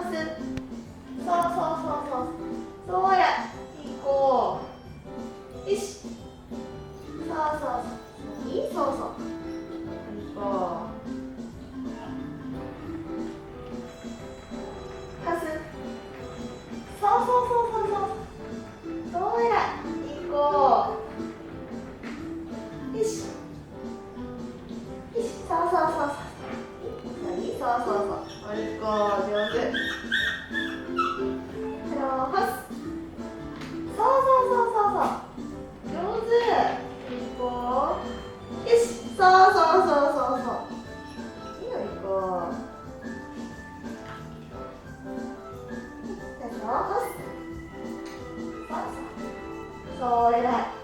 す。そうそうそうそう。そうや。行こう。よし。そうそうそう。いい、そうそう。行こう。パス。そうそうそうそうそう。そうや。行こう。よし。よし。そうそうそうそう。いい、そうそうそう。行こう。上手。パス。そうそうそうそうそう。上手。行こう。よし。そうそうそうそうそう。いいよ、行こう。そうそう。そう、偉い。